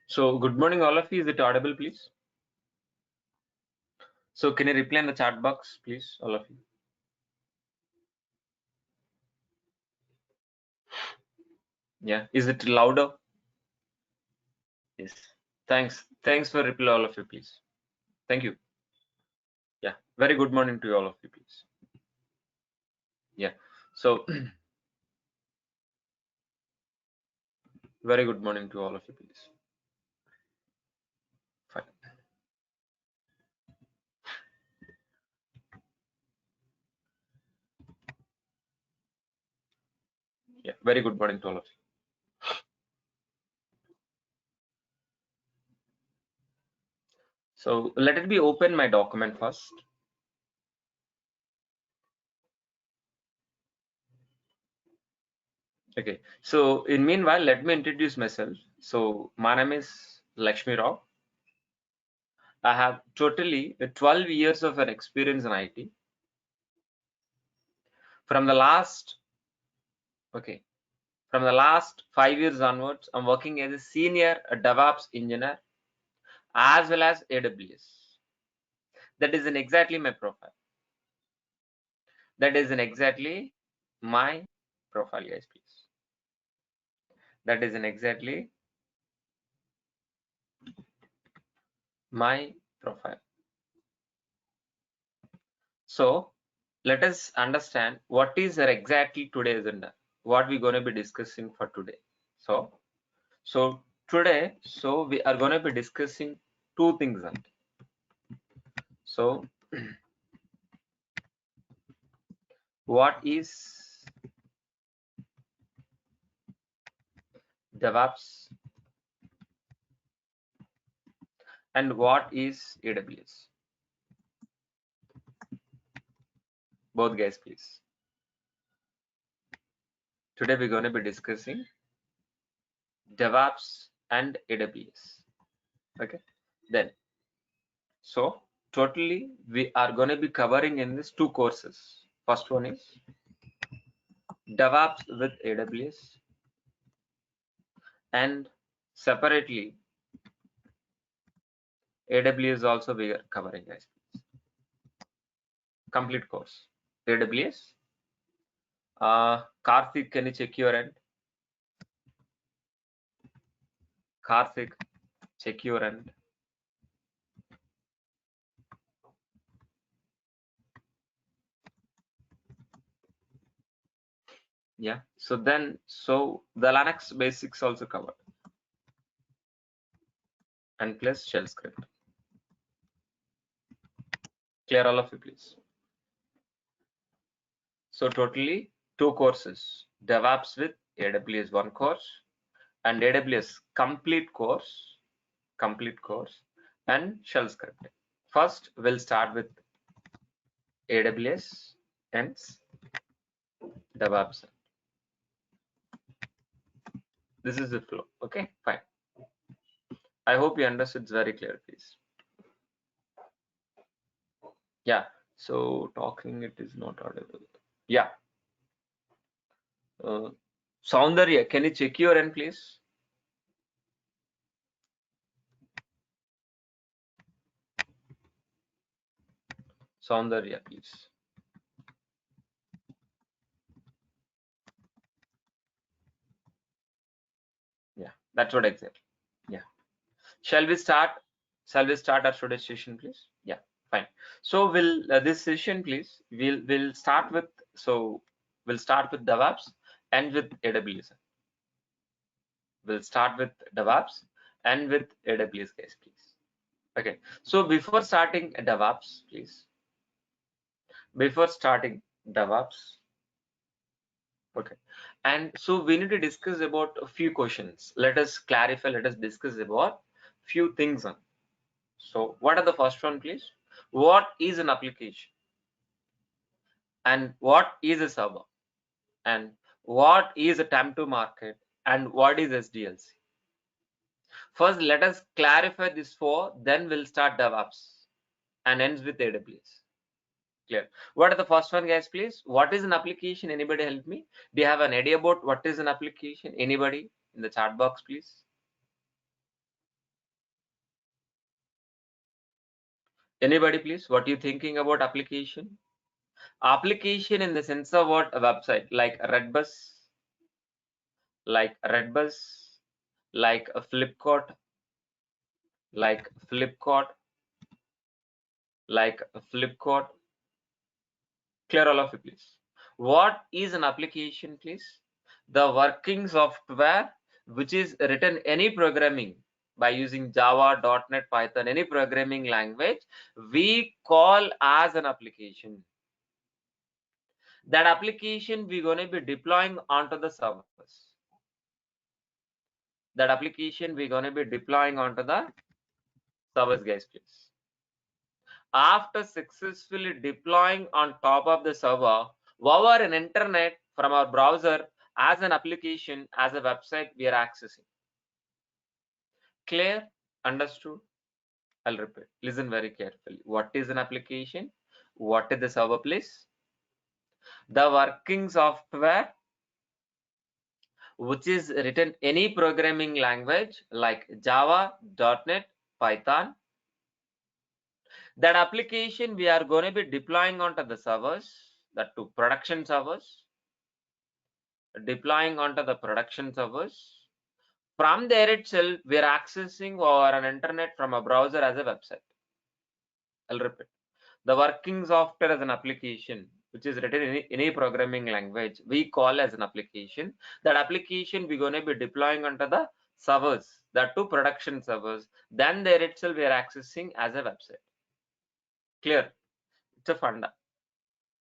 So good morning, all of you. Is it audible, please? So can you reply in the chat box, please, all of you? Yeah. Is it louder? Yes. Thanks. Thanks for reply, all of you, please. Thank you. Yeah. Very good morning to all of you, please. Yeah. So very good morning to all of you, please. Fine. Yeah. Very good morning to all of you. So let it be open my document first. Okay. So in meanwhile, let me introduce myself. So my name is Lakshmi Rao. I have totally 12 years of an experience in IT. From the last, okay, from the last 5 years onwards, I'm working as a senior DevOps engineer as well as AWS. That is in exactly my profile. That is in exactly my profile, guys, please. That is in exactly my profile. So let us understand what is our exactly today's agenda, what we're going to be discussing for today. So today, we are going to be discussing two things. So what is DevOps and what is AWS? Both guys, please. Today we're going to be discussing DevOps and AWS. Okay, then so totally we are going to be covering in these two courses. First one is DevOps with AWS, and separately AWS also we are covering, guys. Complete course. AWS. Karthik, can you check your end? Karthik, check your end. Yeah. So then, so the Linux basics also covered, and plus shell script. Clear all of you, please. So totally two courses: DevOps with AWS one course, and AWS complete course, and shell scripting. First, we'll start with AWS and DevOps. This is the flow. Okay, fine. I hope you understood. It's very clear, please. Yeah. So talking, it is not audible. Yeah. Soundarya, can you check your end, please? Soundarya, please. Yeah, that's what exactly. Yeah. Shall we start? Shall we start our today's session, please? Yeah, fine. So we'll this session, please. We'll start with we'll start with DevOps and with AWS. We'll start with DevOps and with AWS, guys, please. Okay. So before starting DevOps, please. Before starting DevOps, okay, and so we need to discuss about a few questions. Let us clarify, let us discuss about few things on. So what are the first one, please? What is an application, and what is a server, and what is a time to market, and what is SDLC? First let us clarify this four, then we'll start DevOps and ends with AWS. Clear? What are the first one, guys, please? What is an application? Anybody help me? Do you have an idea about what is an application? Anybody in the chat box, please? Anybody, please? What are you thinking about application? Application in the sense of what? A website like Redbus, like like a Flipkart, like Flipkart, like a Flipkart. Clear all of you, please. What is an application, please? The working software which is written any programming by using Java, .NET, Python, any programming language, we call as an application. That application we're going to be deploying onto the servers. That application we're going to be deploying onto the servers, guys, please. After successfully deploying on top of the server, over an internet from our browser as an application, as a website we are accessing. Clear? Understood? I'll repeat. Listen very carefully. What is an application? What is the server, please? The working software which is written any programming language like Java, .NET, Python. That application we are going to be deploying onto the servers, that to production servers, deploying onto the production servers. From there itself, we are accessing over an internet from a browser as a website. I'll repeat. The working software as an application, which is written in any programming language, we call as an application. That application we're going to be deploying onto the servers, that to production servers. Then there itself we are accessing as a website. Clear? It's a funda.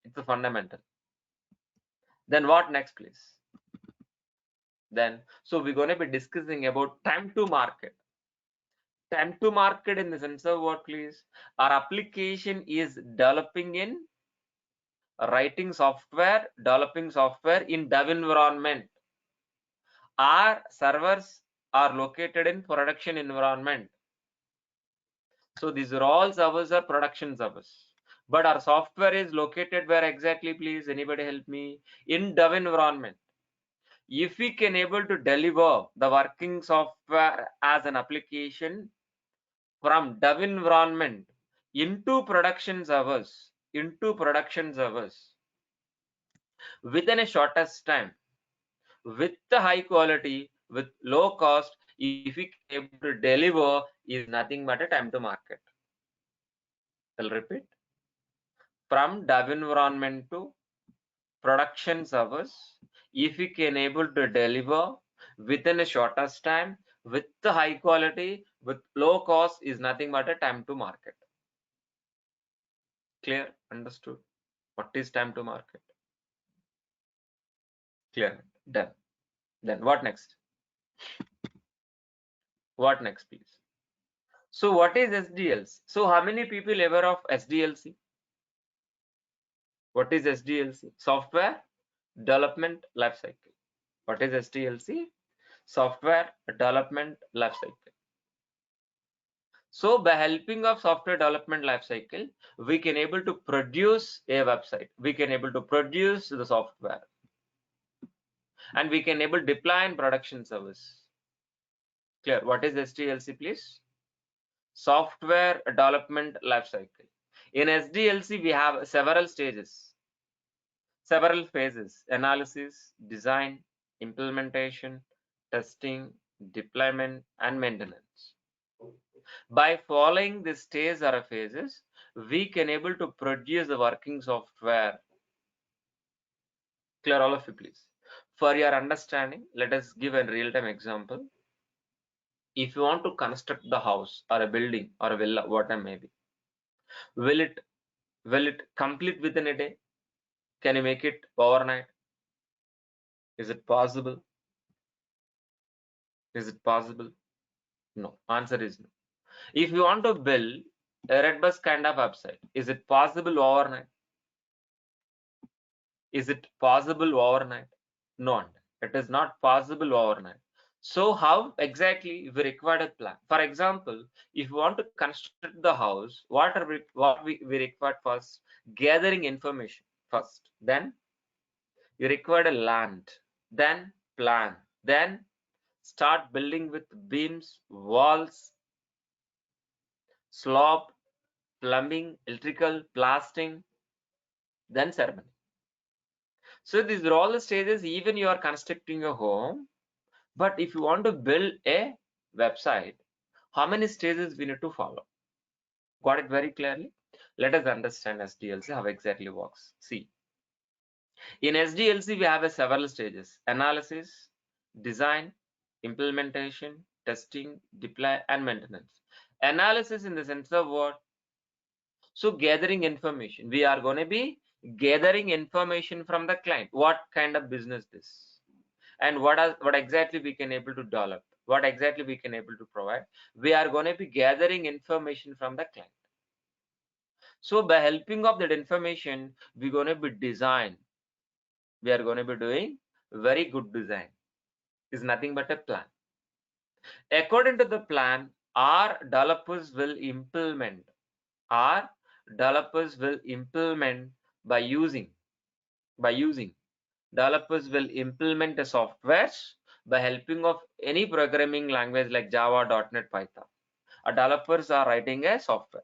It's a fundamental. Then what next, please? Then, so we're going to be discussing about time to market. Time to market in the sense of what, please? Our application is developing in developing software in dev environment. Our servers are located in production environment. So these are all servers are production servers. But our software is located where exactly, please? Anybody help me? In dev environment. If we can able to deliver the working software as an application from dev environment into production servers, within a shortest time, with the high quality, with low cost, if we can able to deliver, is nothing but a time to market. I'll repeat. From dev environment to production servers, if we can able to deliver within a shortest time, with the high quality, with low cost, is nothing but a time to market. Clear? Understood? What is time to market? Clear? Done. Then what next? What next, please? So what is SDLC? So how many people aware of SDLC? What is SDLC? Software Development Lifecycle. What is SDLC? Software Development Lifecycle. So by helping of software development lifecycle, we can able to produce a website. We can able to produce the software, and we can able deploy in production service. Clear? What is SDLC, please? Software development lifecycle. In SDLC, we have several stages, several phases: analysis, design, implementation, testing, deployment, and maintenance. By following this stage or phases, we can able to produce the working software. Clear all of you, please? For your understanding, let us give a real-time example. If you want to construct the house or a building or a villa, whatever may be, will it complete within a day? Can you make it overnight? Is it possible? Is it possible? No. Answer is no. If you want to build a Redbus kind of website, is it possible overnight? Is it possible overnight? No, it is not possible overnight. So how exactly we require a plan? For example, if you want to construct the house, what we require first? Gathering information first. Then you require a land. Then plan. Then start building with beams, walls, slope, plumbing, electrical, plastering, then ceremony. So these are all the stages. Even you are constructing a home, but if you want to build a website, how many stages we need to follow? Got it very clearly? Let us understand SDLC how exactly works. See, in SDLC we have a several stages: analysis, design, implementation, testing, deploy, and maintenance. Analysis in the sense of what? So gathering information. We are going to be gathering information from the client. What kind of business this, and what exactly we can able to develop, what exactly we can able to provide. We are going to be gathering information from the client. So by helping of that information, we're going to be design. We are going to be doing very good design. Is nothing but a plan. According to the plan, our developers will implement. Our developers will implement by using developers will implement a softwares by helping of any programming language like Java, .NET, Python. Our developers are writing a software.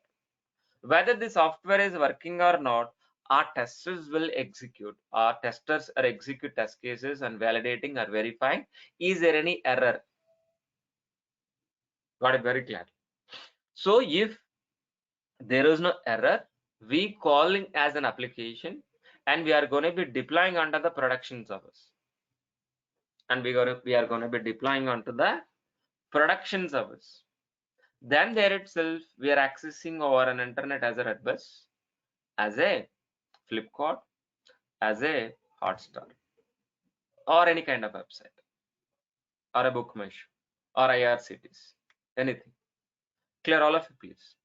Whether the software is working or not, our testers will execute. Our testers are execute test cases and validating or verifying. Is there any error? Got it very clear. So if there is no error, we calling as an application, and we are going to be deploying under the production service. And we are going to be deploying onto the production service. Then there itself, we are accessing over an internet as a Redbus, as a Flipkart, as a Hotstar, or any kind of website, or a Bookmesh, or IRCTs, anything. Clear all of it, please.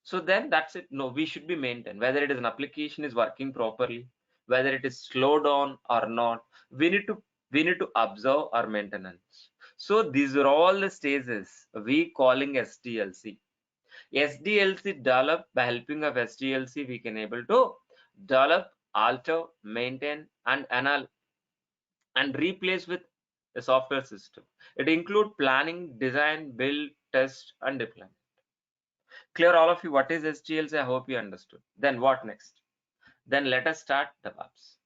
So then that's it. No, we should be maintained. Whether it is an application is working properly, whether it is slowed down or not, we need to observe our maintenance. So these are all the stages we calling SDLC. SDLC develop by helping of SDLC we can able to develop, alter, maintain, and replace with a software system. It include planning, design, build, test, and deployment. Clear all of you what is SDLC? I hope you understood. Then what next? Then let us start DevOps.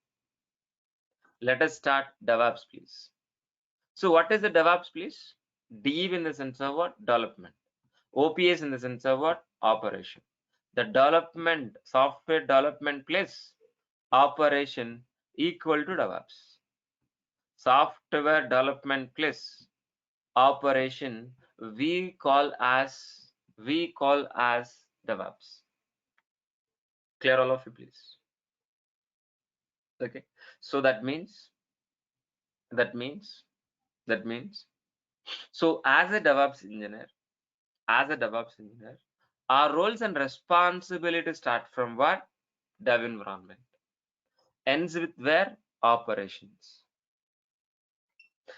Let us start DevOps, please. So what is the DevOps, please? Dev in the sense of what? Development. OPS in the sense of what? Operation. The development, software development plus operation equal to DevOps. Software development plus operation we call as DevOps. Clear all of you, please. Okay. So that means so as a DevOps engineer, our roles and responsibilities start from what? Dev environment. Ends with where? Operations.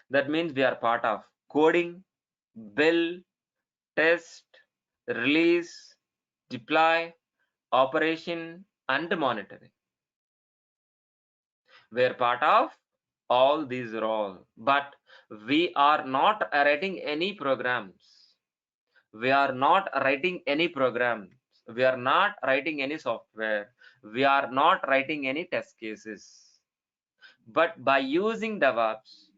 That means we are part of coding, build, test, release, deploy, operation, and monitoring. We are part of all these roles, but we are not writing any programs. We are not writing any programs. We are not writing any software. We are not writing any test cases. But by using DevOps,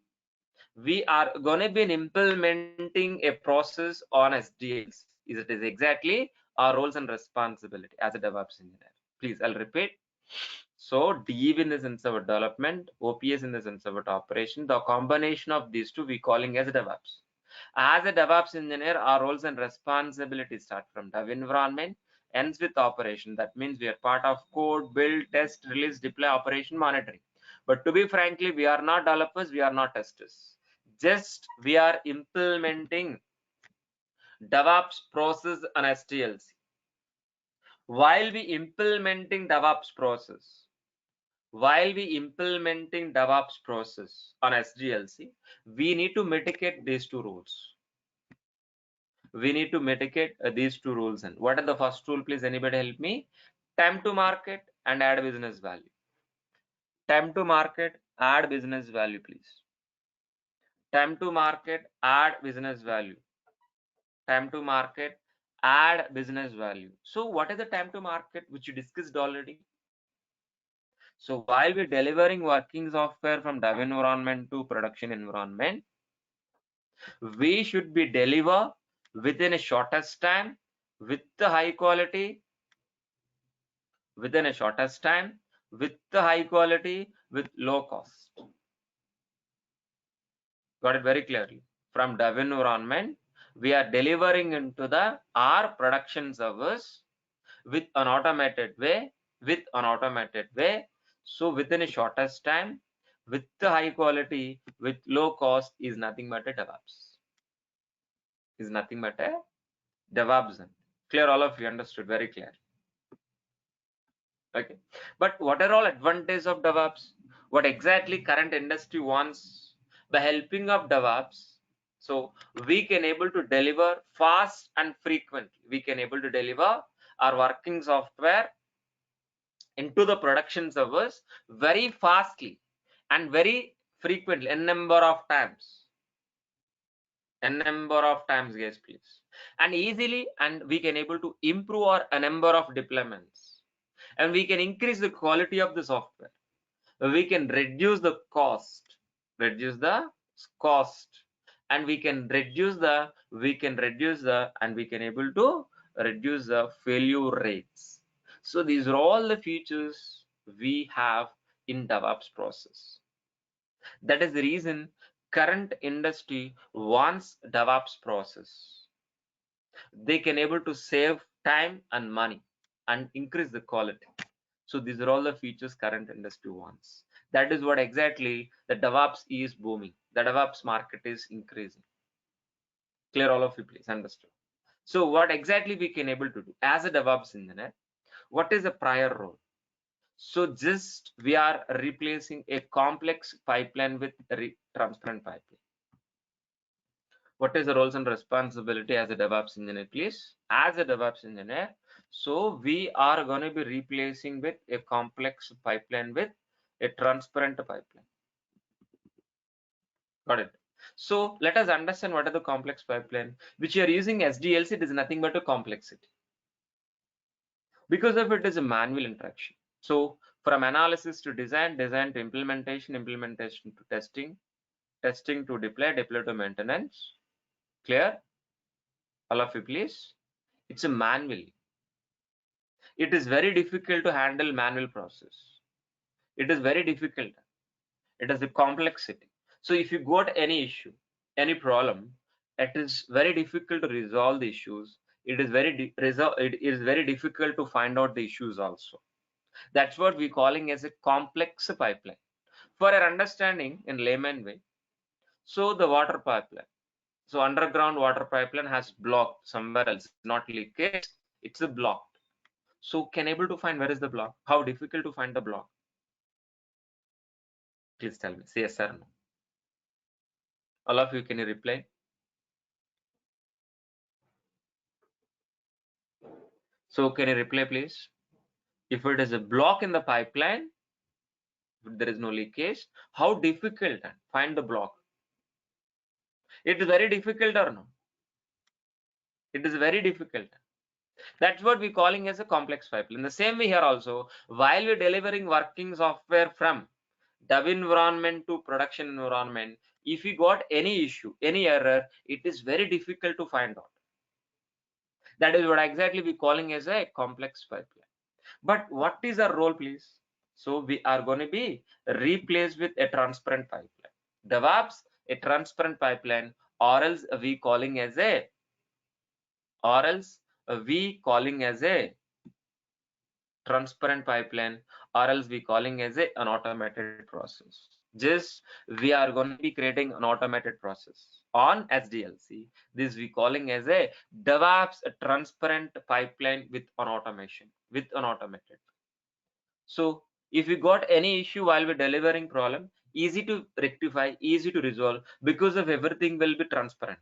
we are going to be implementing a process on SDLC. It is exactly our roles and responsibility as a DevOps engineer. Please, I'll repeat. So Dev in the sense of development, OPS in the sense of operation, the combination of these two we calling as DevOps. As a DevOps engineer, our roles and responsibilities start from dev environment, ends with operation. That means we are part of code, build, test, release, deploy, operation, monitoring. But to be frankly, we are not developers, we are not testers. Just we are implementing DevOps process on SDLC. While we implementing DevOps process, on SDLC, we need to mitigate these two rules. We need to mitigate these two rules. And what are the first rule, please? Anybody help me? Time to market and add business value. Time to market, add business value, please. Time to market, add business value. Time to market, add business value. So what is the time to market, which you discussed already? So while we're delivering working software from dev environment to production environment, we should be deliver within a shortest time, with the high quality, within a shortest time, with the high quality, with low cost. Got it very clearly. From dev environment, we are delivering into the our production servers with an automated way, so within a shortest time, with the high quality, with low cost, is nothing but a DevOps. Is nothing but a DevOps. Clear? All of you understood very clear. Okay. But what are all advantages of DevOps? What exactly current industry wants by helping of DevOps? So we can able to deliver fast and frequently. We can able to deliver our working software into the production servers very fastly and very frequently, n number of times, guys, please, and easily, and we can able to improve our a number of deployments, and we can increase the quality of the software. We can reduce the cost, and we can reduce the, and we can able to reduce the failure rates. So these are all the features we have in DevOps process. That is the reason current industry wants DevOps process. They can able to save time and money and increase the quality. So these are all the features current industry wants. That is what exactly the DevOps is booming. The DevOps market is increasing. Clear? All of you, please understood. So what exactly we can able to do as a DevOps engineer? What is the prior role? So just we are replacing a complex pipeline with transparent pipeline. What is the roles and responsibility as a DevOps engineer, please? As a DevOps engineer, so we are going to be replacing with a complex pipeline with a transparent pipeline. Got it? So let us understand what is the complex pipeline, which you are using SDLC. It is nothing but a complexity. Because of it is a manual interaction. So from analysis to design, design to implementation, implementation to testing, testing to deploy, deploy to maintenance. Clear? All of you, please. It's a manual. It is very difficult to handle manual process. It is very difficult. It has a complexity. So if you got any issue, any problem, it is very difficult to resolve the issues. It is very difficult to find out the issues also. That's what we're calling as a complex pipeline. For our understanding in layman way, so the water pipeline. So underground water pipeline has blocked somewhere else, not leakage, it's a blocked. So can able to find where is the block? How difficult to find the block? Please tell me, say yes or no. All of you, can you reply? So can you reply, please? If it is a block in the pipeline, if there is no leakage, how difficult to find the block? It is very difficult or no? It is very difficult. That's what we're calling as a complex pipeline. The same way here also, while we're delivering working software from dev environment to production environment, if we got any issue, any error, it is very difficult to find out. That is what exactly we're calling as a complex pipeline. But what is our role, please? So we are going to be replaced with a transparent pipeline. DevOps, a transparent pipeline, or else we calling as a, transparent pipeline, or else we calling as an automated process. Just we are going to be creating an automated process on SDLC. This we calling as a DevOps, a transparent pipeline with an automation, with an automated. So if we got any issue while we're delivering problem, easy to rectify, easy to resolve, because of everything will be transparent.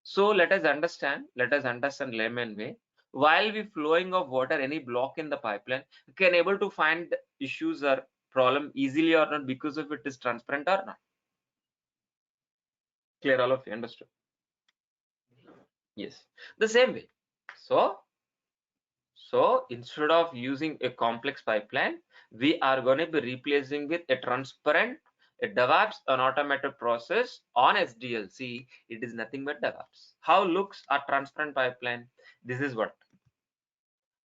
So let us understand layman way. While we flowing of water, any block in the pipeline, we can able to find issues or problem easily or not, because of it is transparent or not. Clear? All of you understood? Yes. The same way, So instead of using a complex pipeline, we are going to be replacing with a transparent, a DevOps, an automated process on SDLC. It is nothing but DevOps. How looks a transparent pipeline? This is what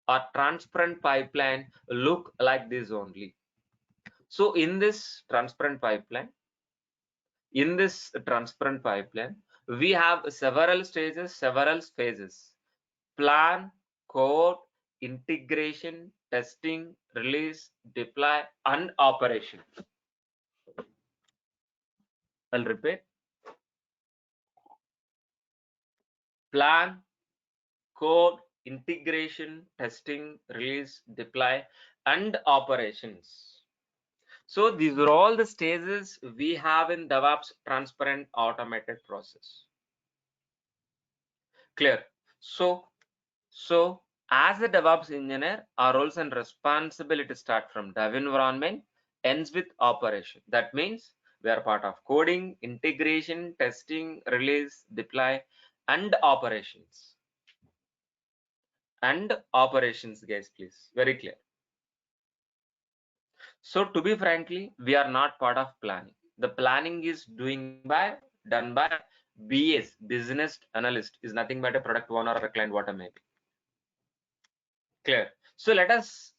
a transparent pipeline look like this only. So in this transparent pipeline, we have several stages, several phases: plan, code, integration, testing, release, deploy, and operation. I'll repeat: plan, code, integration, testing, release, deploy, and operations. So these are all the stages we have in DevOps transparent automated process. Clear? So as a DevOps engineer, our roles and responsibilities start from dev environment, ends with operation. That means we are part of coding, integration, testing, release, deploy, and operations. And operations, guys, please. Very clear. So to be frankly, we are not part of planning. The planning is done by BS, business analyst, is nothing but a product owner or a client, whatever may be. Clear. So let us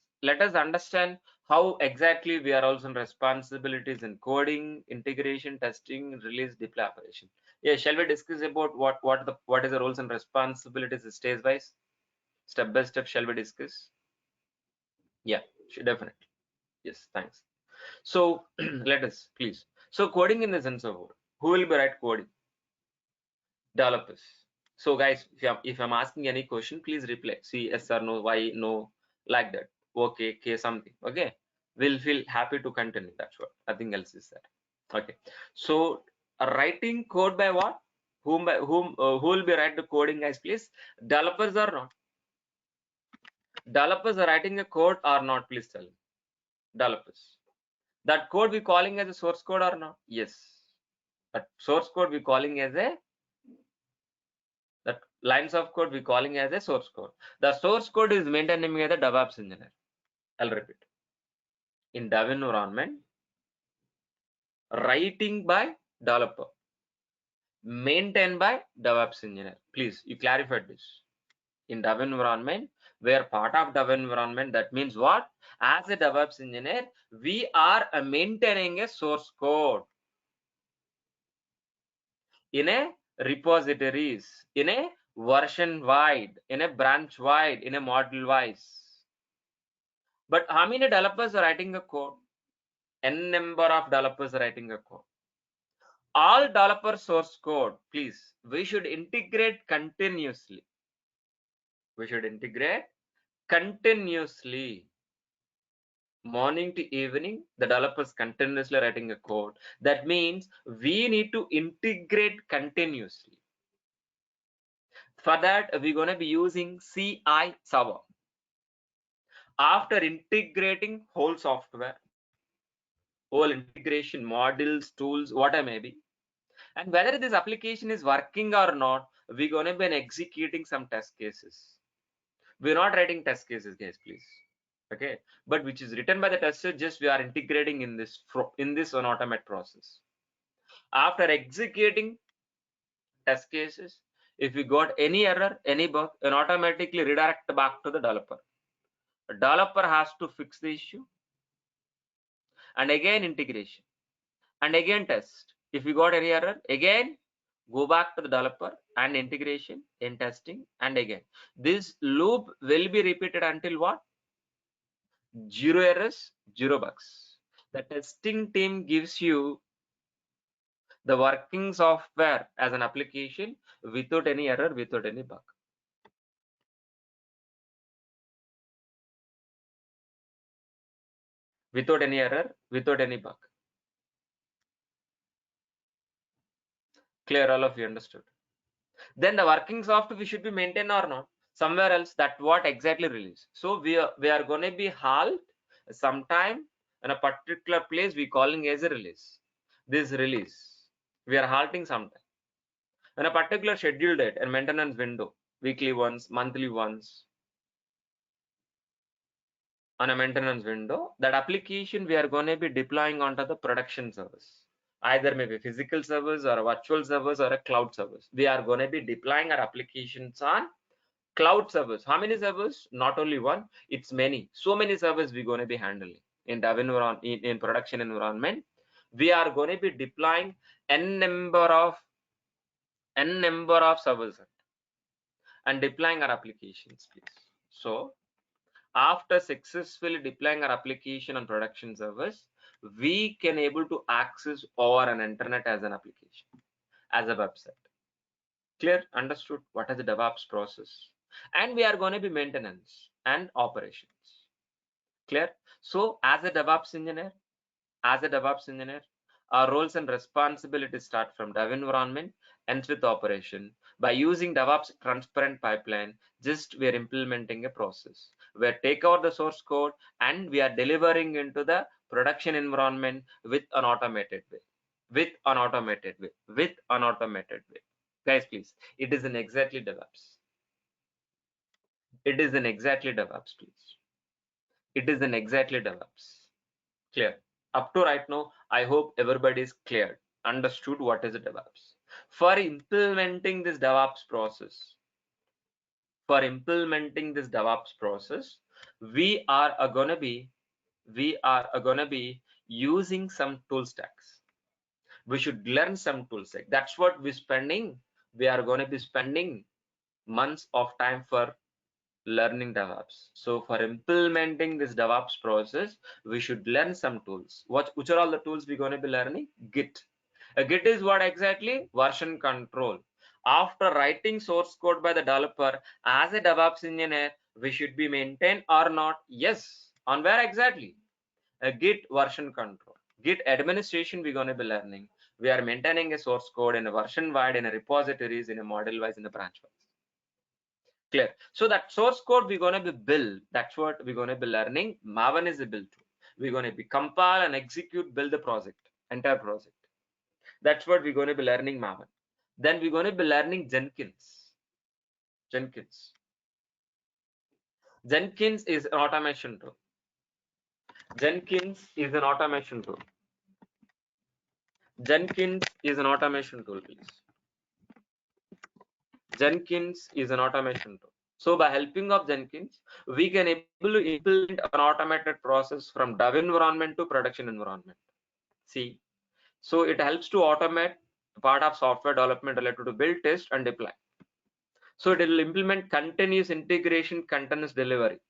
understand how exactly we are also in responsibilities in coding, integration, testing, release, deploy, operation. Yeah, shall we discuss about what is the roles and responsibilities stage wise, step by step? Shall we discuss? Yeah, sure, definitely. Yes, thanks. So let us please. So coding in the sense of who will be write coding? Developers. So guys, if I'm asking any question, please reply. See yes or no, why no, like that. Okay, something. Okay, we'll feel happy to continue. That's what. Nothing else is there. Okay. So writing code by what? Who will be write the coding, guys? Please, developers or not? Developers are writing a code or not? Please tell me. Developers. That code we calling as a source code or not? Yes. That source code we calling as a that lines of code we calling as a source code. The source code is maintaining as a DevOps engineer. I'll repeat. In dev environment, writing by developer, maintained by DevOps engineer. Please, you clarified this. In dev environment, we are part of dev environment. That means what? As a DevOps engineer, we are maintaining a source code in a repositories, in a version wide, in a branch wide, in a model wise. But how many developers are writing a code? N number of developers are writing a code. All developer source code, please, we should integrate continuously. We should integrate continuously. Morning to evening, the developers continuously writing a code. That means we need to integrate continuously. For that, we're going to be using CI server. After integrating whole software, whole integration modules, tools, whatever may be, and whether this application is working or not, we're going to be executing some test cases. We're not writing test cases, guys, please. Okay, but which is written by the tester, just we are integrating in this on automate process. After executing test cases, if we got any error, any bug, and automatically redirect back to the developer. The developer has to fix the issue, and again integration, and again test. If we got any error, again go back to the developer and integration in testing, and again this loop will be repeated until what? Zero errors, zero bugs. The testing team gives you the working software as an application without any error, without any bug. Without any error, without any bug. Clear? All of you understood? Then the working software we should be maintained or not? Somewhere else, that what exactly release. So we are going to be halt sometime in a particular place, we calling as a release. This release we are halting sometime in a particular scheduled date and maintenance window. weekly once, monthly once on a maintenance window. That application we are going to be deploying onto the production service, either maybe physical service or a virtual service or a cloud service. We are going to be deploying our applications on cloud servers. How many servers? Not only one, it's many. So many servers we're going to be handling in dev in production environment. We are going to be deploying n number of servers and deploying our applications, please. So after successfully deploying our application on production servers, we can able to access over an internet as an application, as a website. Clear? Understood? What is the DevOps process? And we are going to be maintenance and operations. Clear? So as a DevOps engineer, our roles and responsibilities start from dev environment, ends with operation. By using DevOps transparent pipeline, just we are implementing a process where take out the source code and we are delivering into the production environment with an automated way. Guys, please, it is an exactly DevOps. It is an exactly DevOps, please. It is an exactly DevOps. Clear? Up to right now, I hope everybody is clear, understood what is DevOps. For implementing this DevOps process, we are gonna be using some tool stacks. We should learn some tool stack. That's what we are gonna be spending months of time for learning DevOps. So for implementing this DevOps process, we should learn some tools. Which are all the tools we're going to be learning? Git. Git is what exactly? Version control. After writing source code by the developer, as a DevOps engineer, we should be maintained or not? Yes. On where exactly? Git version control. Git administration we're going to be learning. We are maintaining a source code in a version wide, in a repositories, in a model wise, in a branch wise. Clear? So that source code we're going to be build. That's what we're going to be learning. Maven is a build tool. We're going to be compile and execute, build the project, entire project. That's what we're going to be learning Maven. Then we're going to be learning Jenkins. Jenkins is an automation tool. Jenkins is an automation tool, please. Jenkins is an automation tool. So by helping of Jenkins, we can able to implement an automated process from dev environment to production environment. See, so it helps to automate part of software development related to build, test, and deploy. So it will implement continuous integration, continuous delivery.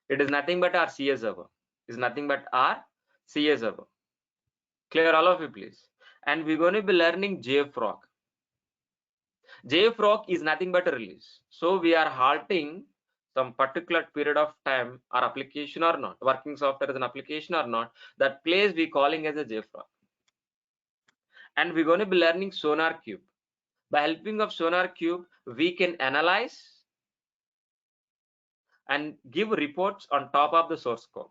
It is nothing but our CS server. Clear all of you, please. And we're going to be learning JFrog. JFrog is nothing but a release. So we are halting some particular period of time our application or not, working software as an application or not, that place we calling as a JFrog. And we're going to be learning SonarQube. By helping of SonarQube, we can analyze and give reports on top of the source code.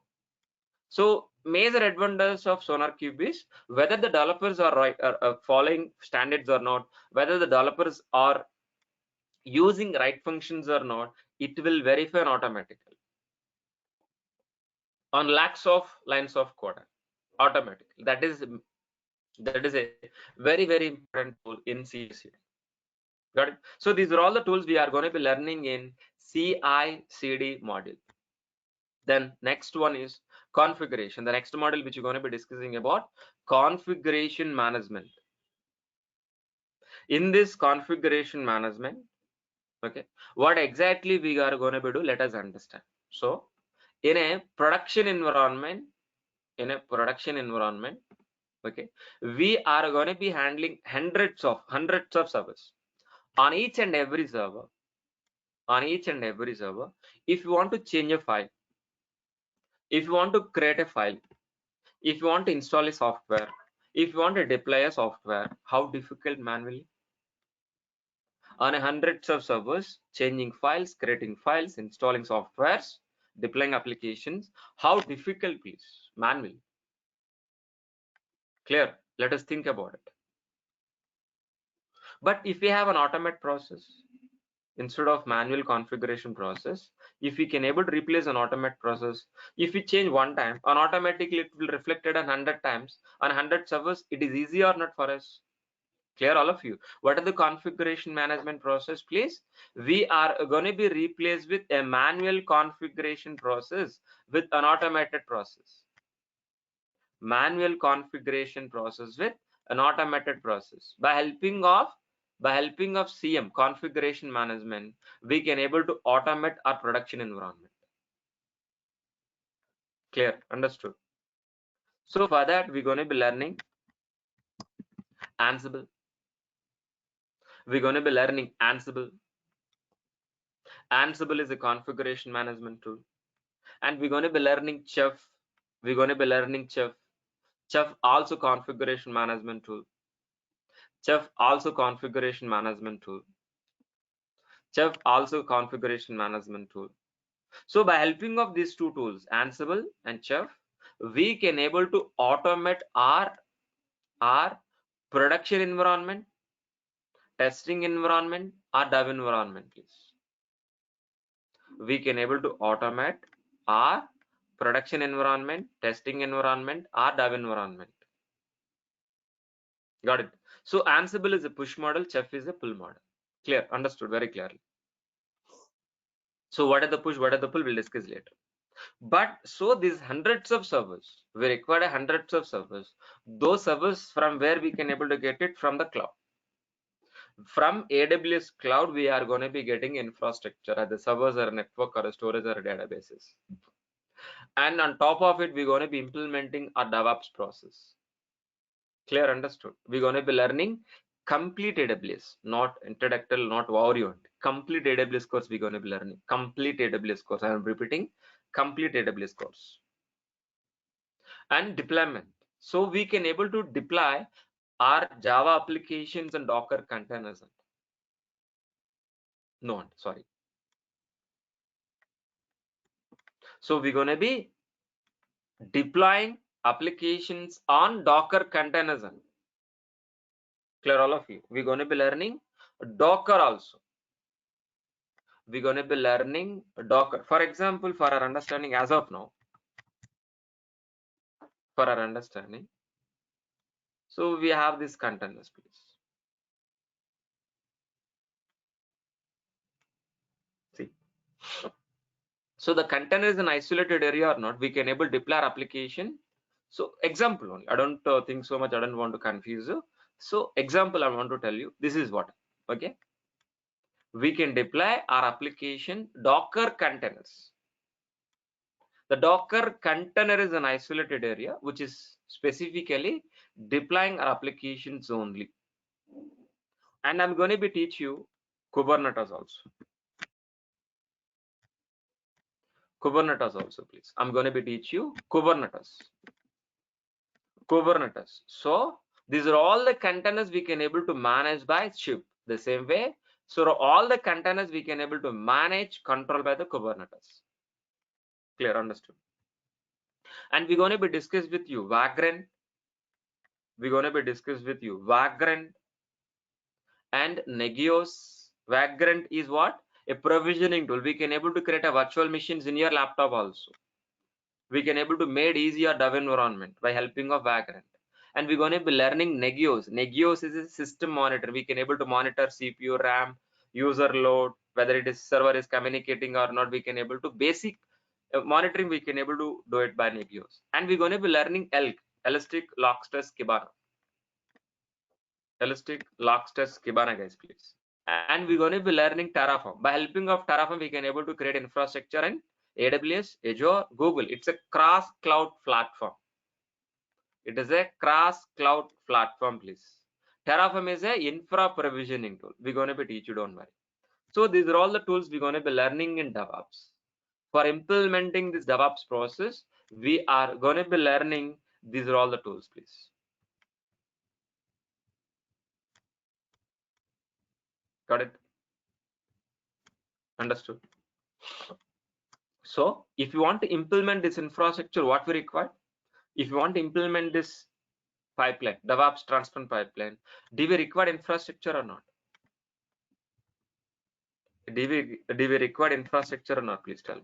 So major advantage of SonarQube is whether the developers are following standards or not, whether the developers are using right functions or not, it will verify automatically on lakhs of lines of code automatically. That is a very important tool in CI/CD. Got it? So these are all the tools we are going to be learning in CI/CD module. Then next one is configuration. The next model which you're going to be discussing about configuration management. In this configuration management, okay, what exactly we are going to be do? Let us understand. So in a production environment, okay, we are going to be handling hundreds of servers. On each and every server, if you want to change a file, if you want to create a file, if you want to install a software, if you want to deploy a software, how difficult manually? On hundreds of servers, changing files, creating files, installing softwares, deploying applications, how difficult please? Manually. Clear? Let us think about it. But if we have an automated process, instead of manual configuration process, if we can able to replace an automate process, if we change one time, and automatically it will reflect it on 100 times on 100 servers, it is easy or not for us? Clear, all of you? What are the configuration management process, please? We are going to be replaced with a manual configuration process with an automated process. Manual configuration process with an automated process. By helping of CM, configuration management, we can able to automate our production environment. Clear, understood? So for that, we're going to be learning Ansible. We're going to be learning Ansible. Ansible is a configuration management tool. And we're going to be learning Chef. We're going to be learning Chef. Chef also configuration management tool. Chef also configuration management tool. Chef also configuration management tool. So by helping of these two tools, Ansible and Chef, we can able to automate our production environment, testing environment, or dev environment, please. We can able to automate our production environment, testing environment, or dev environment. Got it? So Ansible is a push model, Chef is a pull model. Clear, understood very clearly. So what are the push, what are the pull, we'll discuss later. But so these hundreds of servers, we require hundreds of servers. Those servers, from where we can able to get it? From the cloud. From AWS cloud, we are going to be getting infrastructure, either servers or network or storage or databases. And on top of it, we're going to be implementing a DevOps process. Clear, understood? We're going to be learning complete AWS, not introductory, not variant. Complete AWS course we're going to be learning. Complete AWS course. I am repeating, complete AWS course. And deployment. So we can able to deploy our Java applications and Docker containers. No, sorry. So we're going to be deploying applications on Docker containers. Clear, all of you? We're going to be learning Docker also. We're going to be learning Docker. For example, for our understanding as of now, for our understanding, so we have these containers, please. See. So the container is an isolated area or not, we can able to deploy our application. So example only, I don't think so much, I don't want to confuse you. So example, I want to tell you, this is what, okay? We can deploy our application Docker containers. The Docker container is an isolated area, which is specifically deploying our applications only. And I'm going to be teach you Kubernetes also. Kubernetes also, please. I'm going to be teach you Kubernetes. Kubernetes. So these are all the containers we can able to manage by Chef. The same way. So all the containers we can able to manage, control by the Kubernetes. Clear, understood? And we're going to be discuss with you Vagrant. We're going to be discuss with you Vagrant and Nagios. Vagrant is what? A provisioning tool. We can able to create a virtual machines in your laptop also. We can able to made easier dev environment by helping of Vagrant. And we're going to be learning Nagios. Nagios is a system monitor. We can able to monitor CPU, RAM, user load, whether it is server is communicating or not. We can able to basic monitoring. We can able to do it by Nagios. And we're going to be learning ELK, Elastic Log Stress Kibana. Elastic Log Stress Kibana, guys, please. And we're going to be learning Terraform. By helping of Terraform, we can able to create infrastructure in AWS, Azure, Google. It's a cross cloud platform. It is a cross cloud platform, please. Terraform is a infra provisioning tool. We're going to be teach you, don't worry. So these are all the tools we're going to be learning in DevOps. For implementing this DevOps process, we are going to be learning these are all the tools, please. Got it? Understood? So if you want to implement this infrastructure, what we require? If you want to implement this pipeline, DevOps transfer pipeline, do we require infrastructure or not? Do we require infrastructure or not? Please tell me.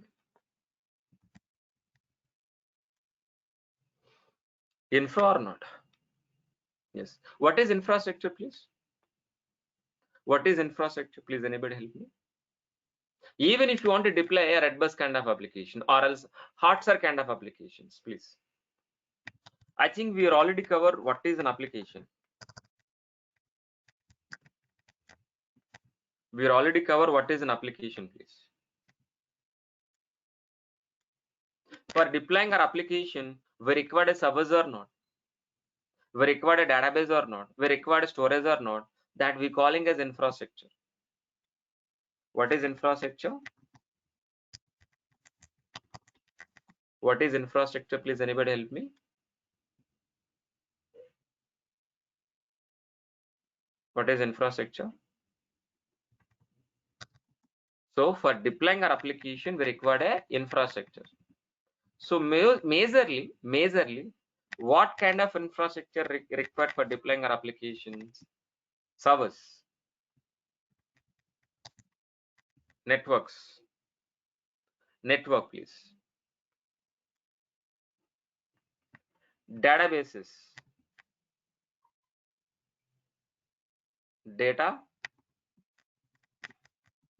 Infra or not? Yes. What is infrastructure, please? What is infrastructure? Please, anybody help me? Even if you want to deploy a red bus kind of application or else Hotstar kind of applications, please. I think we already covered what is an application. We already covered what is an application, please. For deploying our application, we require a servers or not? We require a database or not? We require storage or not? That we calling as infrastructure. What is infrastructure? What is infrastructure? Please, anybody help me? What is infrastructure? So for deploying our application, we require a infrastructure. So majorly, what kind of infrastructure required for deploying our applications? Servers, networks, network, please. Databases, data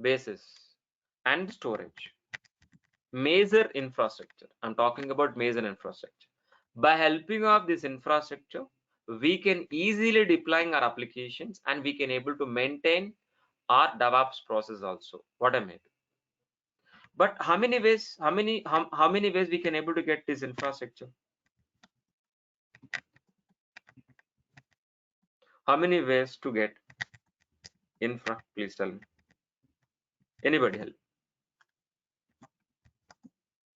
bases, and storage. Major infrastructure. I'm talking about major infrastructure. By helping of this infrastructure, we can easily deploying our applications and we can able to maintain our DevOps process also. What I mean. But how many ways? How many ways we can able to get this infrastructure? How many ways to get infra? Please tell me. Anybody help?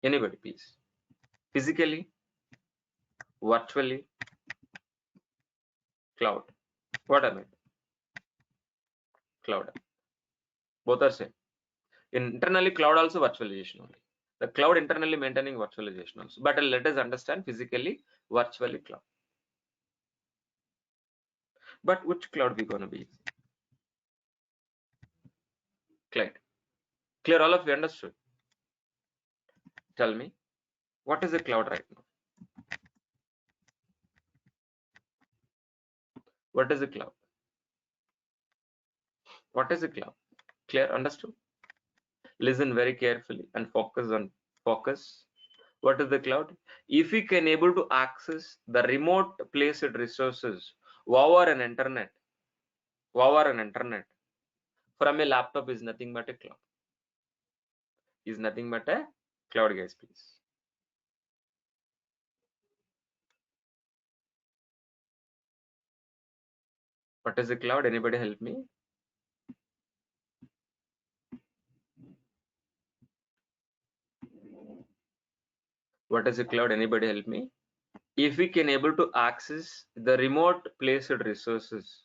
Anybody, please. Physically, virtually, cloud. What I mean? Cloud. Both are same. Internally, cloud also virtualization only. The cloud internally maintaining virtualization also. But let us understand physically, virtually cloud. But which cloud we gonna be? Cloud. Clear? All of you understood? Tell me, what is a cloud right now? What is a cloud? What is a cloud? Clear? Understood? Listen very carefully and focus. What is the cloud? If we can able to access the remote placed resources over an internet from a laptop is nothing but a cloud. Is nothing but a cloud, guys, please. What is a cloud? Anybody help me? What is a cloud? Anybody help me? If we can able to access the remote placed resources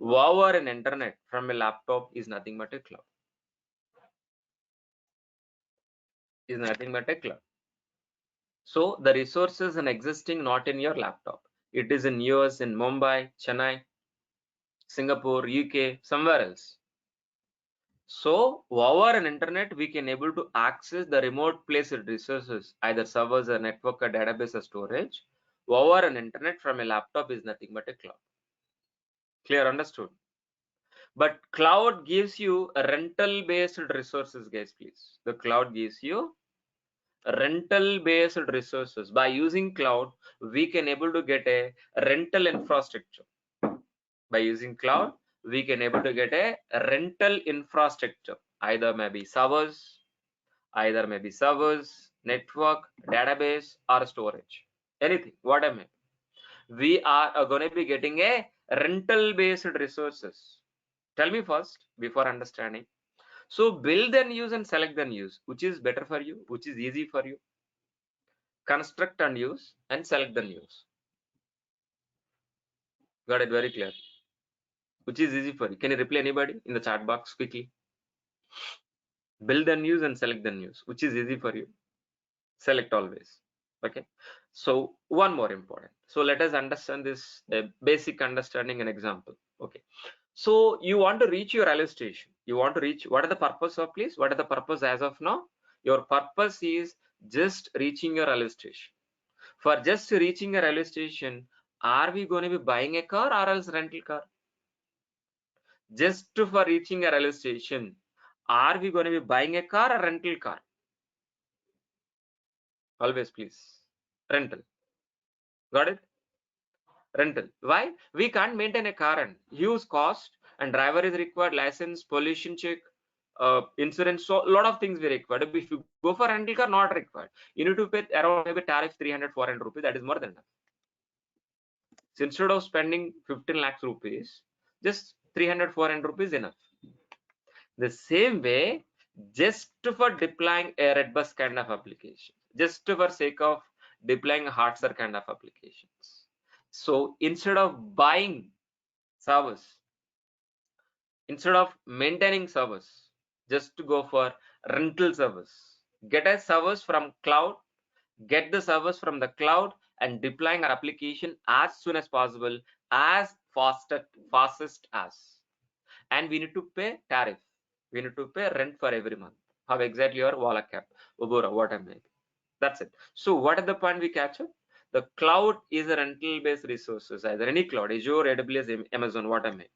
over an internet from a laptop is nothing but a cloud. Is nothing but a cloud. So the resources are existing not in your laptop. It is in US, in Mumbai, Chennai, Singapore, UK, somewhere else. So over an internet, we can able to access the remote placed resources, either servers or network or database or storage. Over an internet from a laptop is nothing but a cloud. Clear? Understood? But cloud gives you a rental based resources, guys, please. The cloud gives you rental based resources. By using cloud, we can able to get a rental infrastructure. By using cloud, we can able to get a rental infrastructure, either maybe servers, network, database, or storage, anything. What I mean, we are going to be getting a rental based resources. Tell me first before understanding. So build and use and select and use, which is better for you, which is easy for you. Construct and use and select and use. Got it? Very clear. Which is easy for you? Can you reply anybody in the chat box quickly? Build and use and select and use, which is easy for you? Select always. Okay. So one more important. So let us understand this basic understanding and example. Okay. So you want to reach your railway station. You want to reach, what are the purpose of, please? What are the purpose as of now? Your purpose is just reaching your railway station. For just reaching a railway station, are we going to be buying a car or else rental car? Just for reaching a railway station, are we going to be buying a car or rental car? Always, please. Rental. Got it? Rental. Why? We can't maintain a car and huge cost, and driver is required, license, pollution check, insurance. So a lot of things we required. If you go for rental car, not required. You need to pay around maybe tariff 300, 400 rupees. That is more than enough. So instead of spending 15 lakhs rupees, just 300, 400 rupees enough. The same way, just for deploying a red bus kind of application, just for sake of deploying a hardware kind of applications. So instead of buying servers, instead of maintaining servers, just to go for rental service, get a service from cloud, get the servers from the cloud and deploying our application as soon as possible, as fastest as. And we need to pay tariff. We need to pay rent for every month. How exactly your Walla cap, Ubura, what I make. That's it. So what is the point we capture? The cloud is a rental based resources, either any cloud, Azure, AWS, Amazon, what I make.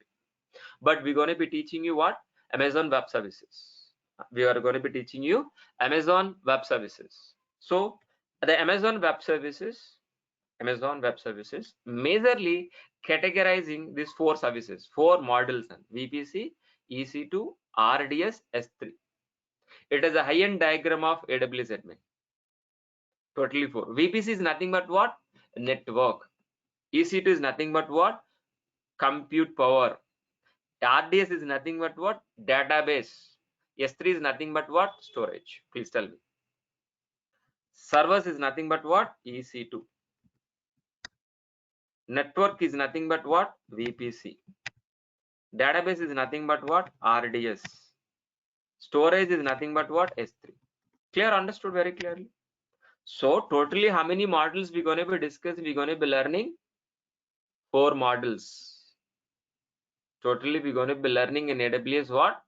But we're going to be teaching you what? Amazon Web Services. We are going to be teaching you Amazon Web Services. So the Amazon Web Services majorly categorizing these four services, four models: VPC, EC2, RDS, S3. It is a high-end diagram of AWS admin. Totally four. VPC is nothing but what? Network. EC2 is nothing but what? Compute power. RDS is nothing but what? Database. S3 is nothing but what? Storage. Please tell me. Servers is nothing but what? EC2. Network is nothing but what? VPC. Database is nothing but what? RDS. Storage is nothing but what? S3. Clear? Understood very clearly? So totally how many models we're going to be discussing? We're going to be learning 4 models. Totally we're going to be learning in AWS what?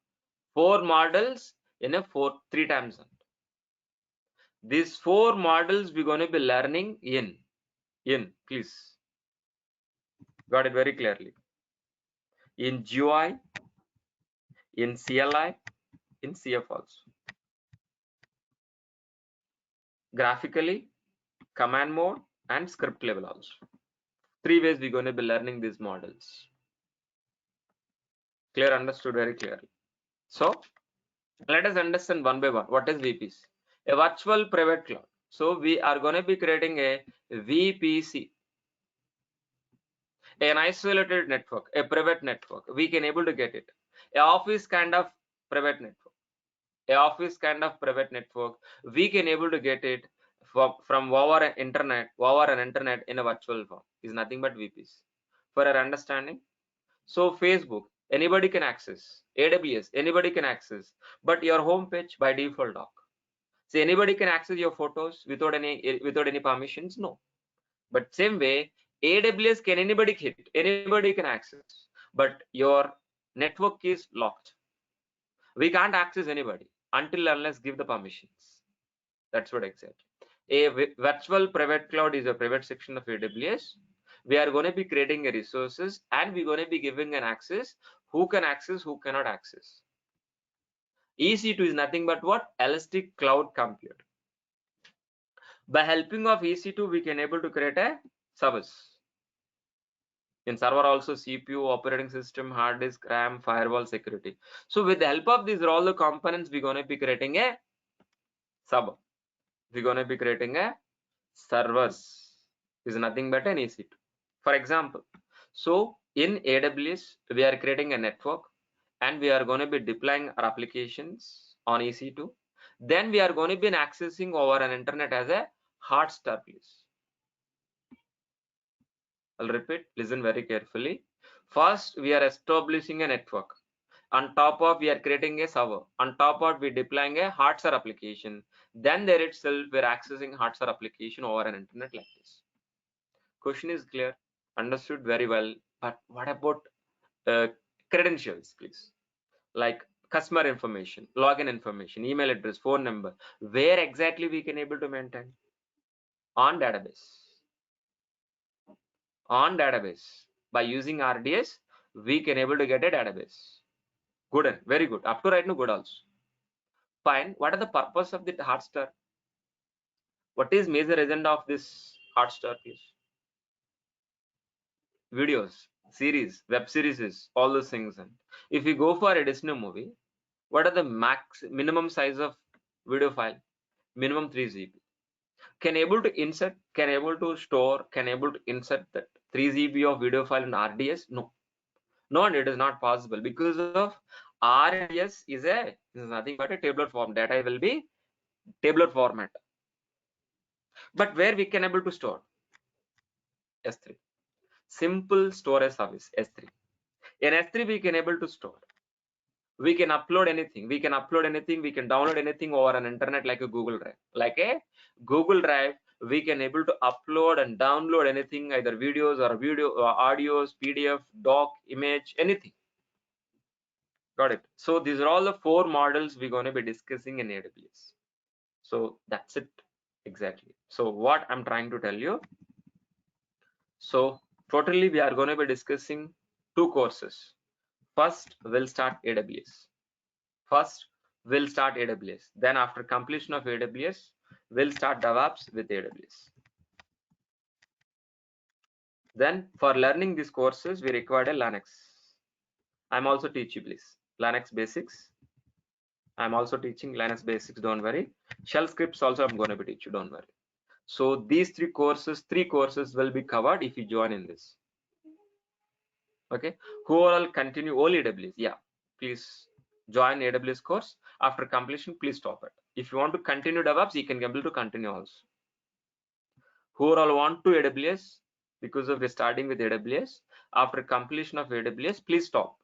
4 models in a 3 time zone. These 4 models we're going to be learning in please. Got it very clearly. In GUI, in CLI, in CF also. Graphically, command mode and script level also. 3 ways we're going to be learning these models. Clear? Understood very clearly. So let us understand one by one. What is VPC? A virtual private cloud. So we are going to be creating a VPC, an isolated network, a private network. We can able to get it. A office kind of private network. A office kind of private network. We can able to get it from over an internet in a virtual form. Is nothing but VPC. For our understanding. So Facebook, anybody can access. AWS, anybody can access. But your home page by default doc. So anybody can access your photos without any permissions? No. But same way, AWS can anybody hit, anybody can access. But your network is locked. We can't access anybody until unless give the permissions. That's what exactly. A virtual private cloud is a private section of AWS. We are going to be creating a resources and we're going to be giving an access. Who can access, who cannot access. EC2 is nothing but what? Elastic Cloud Compute. By helping of EC2, we can able to create a service. In server also CPU, operating system, hard disk, RAM, firewall, security. So with the help of these all the components, we're going to be creating a server. We're going to be creating a servers. Is nothing but an EC2. For example, so in AWS, we are creating a network and we are going to be deploying our applications on EC2. Then we are going to be accessing over an internet as a hot start, please. I'll repeat, listen very carefully. First, we are establishing a network. On top of, we are creating a server. On top of, we're deploying a hardware application. Then there itself, we're accessing hardware application over an internet like this. Question is clear, understood very well. But what about credible credentials, please, like customer information, login information, email address, phone number, where exactly we can able to maintain? On database. On database. By using RDS, we can able to get a database. Good, very good. Up to right now, good also. Fine. What are the purpose of the Hotstar? What is major agenda of this Hotstar, please? Videos, series, web series, all those things. And if we go for a Disney movie, what are the minimum size of video file? Minimum 3 GB. Can able to insert, can able to store, can able to insert that 3 GB of video file in RDS? No, no, and it is not possible because of RDS is nothing but a tabular form. Data will be tabular format. But where we can able to store? S3. Simple storage service, S3. In S3 we can able to store. We can upload anything. We can upload anything. We can download anything over an internet like a Google Drive. Like a Google Drive, we can able to upload and download anything, either videos or audios, PDF, doc, image, anything. Got it. So these are all the 4 models we're going to be discussing in AWS. So that's it exactly. So what I'm trying to tell you. So totally we are going to be discussing 2 courses. First, we'll start AWS. First, we'll start AWS. Then after completion of AWS, we'll start DevOps with AWS. Then for learning these courses, we required a Linux. I'm also teaching, please. Linux basics. I'm also teaching Linux basics, don't worry. Shell scripts also I'm going to be teaching, don't worry. So these 3 courses will be covered if you join in this. Okay, who all continue all AWS? Yeah, please join AWS course. After completion, please stop it. If you want to continue DevOps, you can be able to continue also. Who all want to AWS, because of starting with AWS, after completion of AWS, please stop.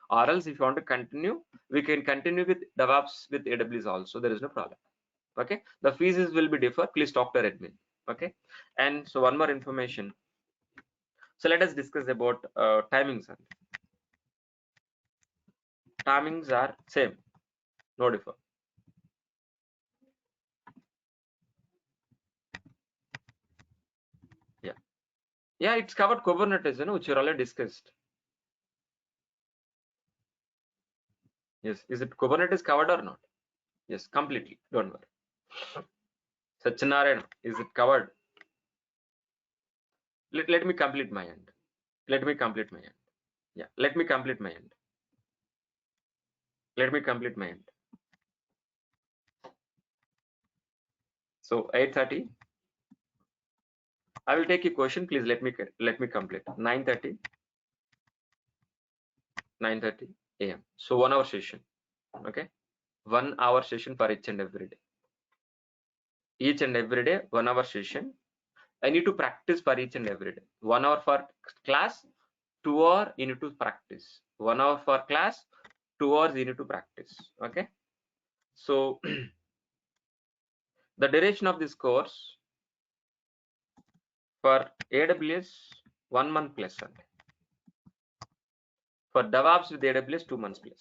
Or else if you want to continue, we can continue with DevOps with AWS also. There is no problem. Okay, the fees will be differ. Please talk to admin. Okay, and so one more information. So let us discuss about timings. Timings are same, no differ. Yeah, it's covered Kubernetes, which you already discussed. Yes, is it Kubernetes covered or not? Yes, completely. Don't worry. Satyanarayana, is it covered? Let me complete my end. Let me complete my end. Yeah, let me complete my end. Let me complete my end. So 8:30. I will take a question. Please let me complete. 9:30. 9:30 a.m. So 1 hour session. Okay, 1 hour session for each and every day. Each and every day 1 hour session. I need to practice for each and every day. 1 hour for class, 2 hours you need to practice. 1 hour for class, 2 hours you need to practice. Okay, so the duration of this course for AWS 1 month plus, for DevOps with AWS 2 months plus.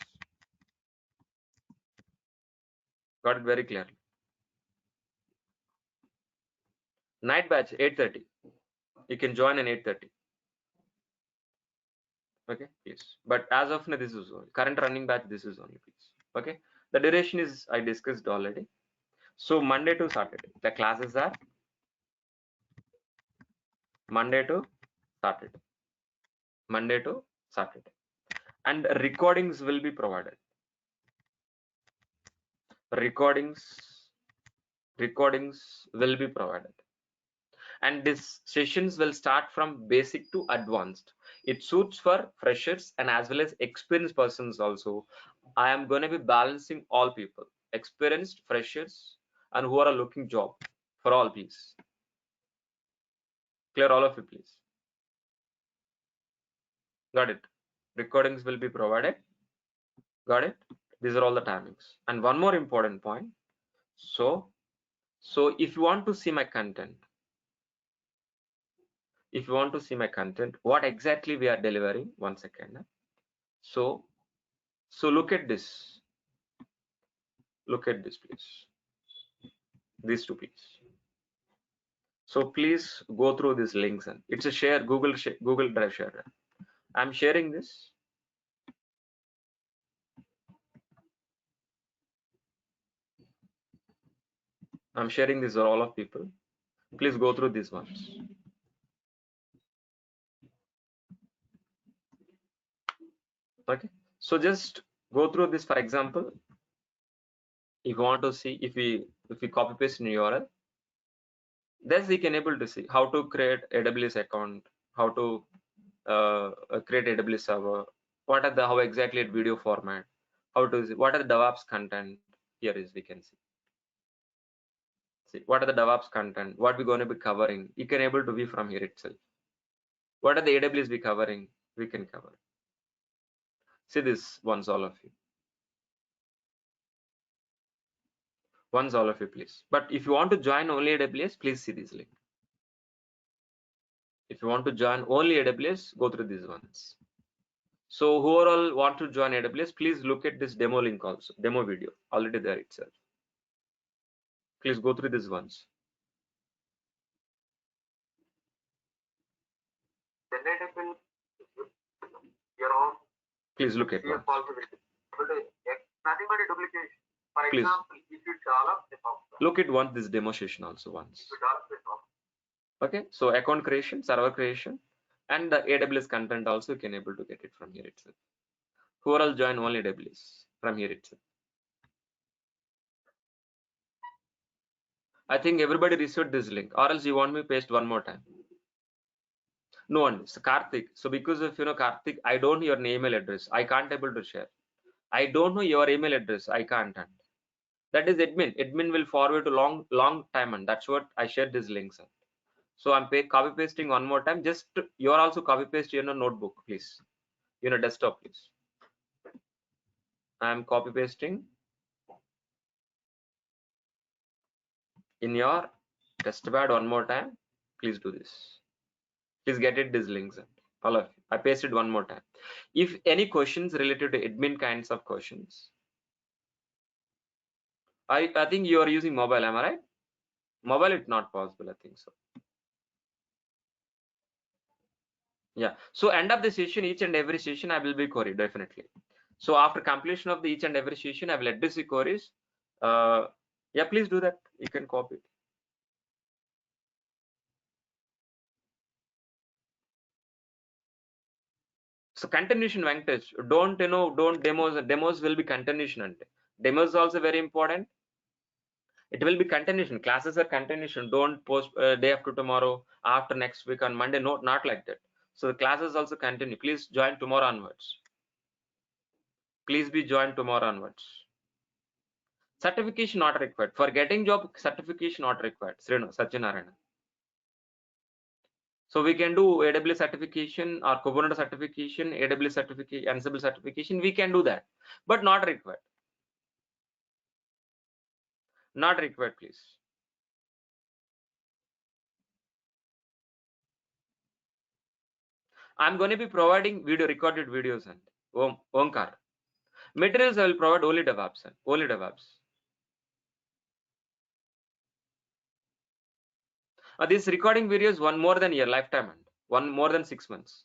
Got it very clearly. Night batch 8:30. You can join in 8:30. Okay, please. But as of now, this is only current running batch. This is only, please. Okay, the duration is I discussed already. So Monday to Saturday, the classes are Monday to Saturday. Monday to Saturday, and recordings will be provided. Recordings will be provided, and these sessions will start from basic to advanced. It suits for freshers and as well as experienced persons also. I am going to be balancing all people, experienced, freshers, and who are looking job, for all, please. Clear, all of you, please. Got it. Recordings will be provided. Got it. These are all the timings. And one more important point. So if you want to see my content, what exactly we are delivering, 1 second. So look at this. Look at this, please. These two, please. So please go through these links, and it's a share Google Drive share. I'm sharing this. I'm sharing this with all of people. Please go through these ones. Okay. So just go through this. For example, if you want to see, if we copy paste in URL, then we can able to see how to create AWS account, how to create AWS server, what are the how exactly at video format, how to what are the DevOps content. Here is we can see what are the DevOps content, what we're going to be covering. You can able to view from here itself. What are the AWS we covering? We can cover. See this once, all of you. Once, all of you, please. But if you want to join only AWS, please see this link. If you want to join only AWS, go through these ones. So whoever all want to join AWS, please look at this demo link also, demo video already there itself. Please go through these ones. Please look at one. Nothing but a duplication. For example, if you develop look at one this demo session also once. Okay, so account creation, server creation, and the AWS content also you can able to get it from here itself. Who are all join only AWS from here itself. I think everybody received this link, or else you want me to paste one more time. No one. So Karthik. So because of Karthik, I don't know your email address. I can't able to share. I don't know your email address. I can't. That is admin. Admin will forward to long time, and that's what I shared these links. So I'm copy pasting one more time. Just you are also copy paste in a notebook, please. Desktop, please. I'm copy pasting in your test pad one more time. Please do this. Please get it these links. All of you. I pasted one more time. If any questions related to admin kinds of questions, I think you are using mobile. Am I right? Mobile, it's not possible. I think so. Yeah. So end of the session, each and every session, I will be query definitely. So after completion of the each and every session, I will address the queries. Yeah, please do that. You can copy it. So continuation, Venkatesh, don't demos will be continuation. And demos also very important. It will be continuation. Classes are continuation. Don't post day after tomorrow, after next week on Monday. No, not like that. So the classes also continue. Please join tomorrow onwards. Please be joined tomorrow onwards. Certification not required. For getting job, certification not required. Srinu, Satyanarayana. So we can do AWS certification or Kubernetes certification, AWS certification, Ansible certification. We can do that, but not required. Not required, please. I'm going to be providing recorded videos and Omkar. Materials I will provide only DevOps and only DevOps. This recording videos one more than year lifetime and one more than 6 months.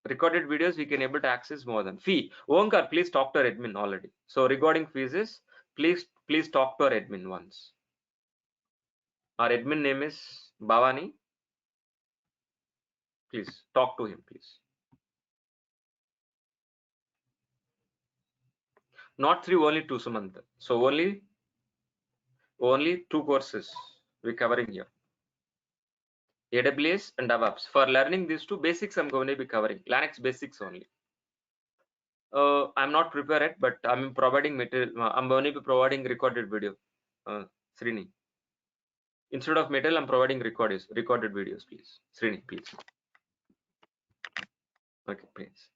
Recorded videos we can able to access more than fee. Omkar, please talk to our admin already. So regarding fees is please talk to our admin once. Our admin name is Bhavani. Please talk to him, please. Not three, only two, Sumant. So only 2 courses we're covering here. AWS and DevOps. For learning these two basics, I'm going to be covering Linux basics only. I'm not prepared, but I'm providing material. I'm going to be providing recorded video. Srini. Instead of material, I'm providing recorded videos, please. Srini, please. Okay, please.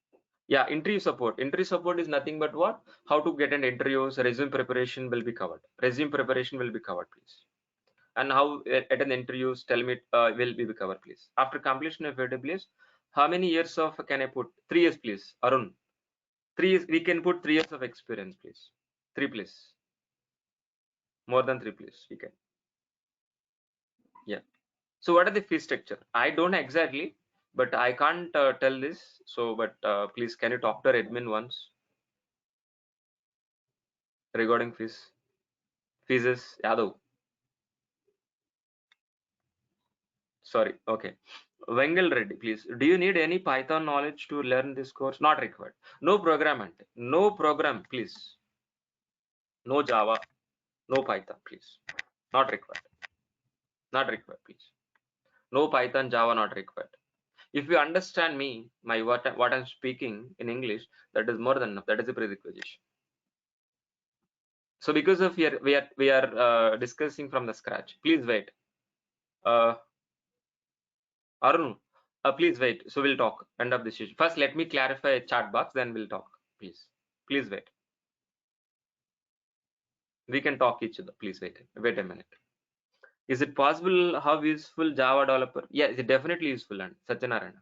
Yeah, interview support. Interview support is nothing but what? How to get an interview. So resume preparation will be covered. Resume preparation will be covered, please. and how at an interviews tell me will be covered, please. After completion of AWS, how many years of can I put? 3 years, please. Arun, 3 years, we can put 3 years of experience, please. 3, please. More than 3, please. We can. Yeah. So what are the fee structure? I don't know exactly, but I can't tell this. So, but please, can you talk to admin once regarding fees? Fees is Yadav. Sorry. Okay. Vengal Reddy, please. Do you need any Python knowledge to learn this course? Not required. No program, ante. No program, please. No Java, no Python, please. Not required. Not required, please. No Python, Java, not required. If you understand me, my what I'm speaking in English, that is more than enough. That is a prerequisite. So because of here, we are discussing from the scratch. Please wait. Arun, please wait. So we'll talk. End of this session. First, let me clarify a chat box. Then we'll talk. Please, please wait. We can talk each other. Please wait. Wait a minute. Is it possible? How useful Java developer? Yeah, it's definitely useful. And Satyanarayana,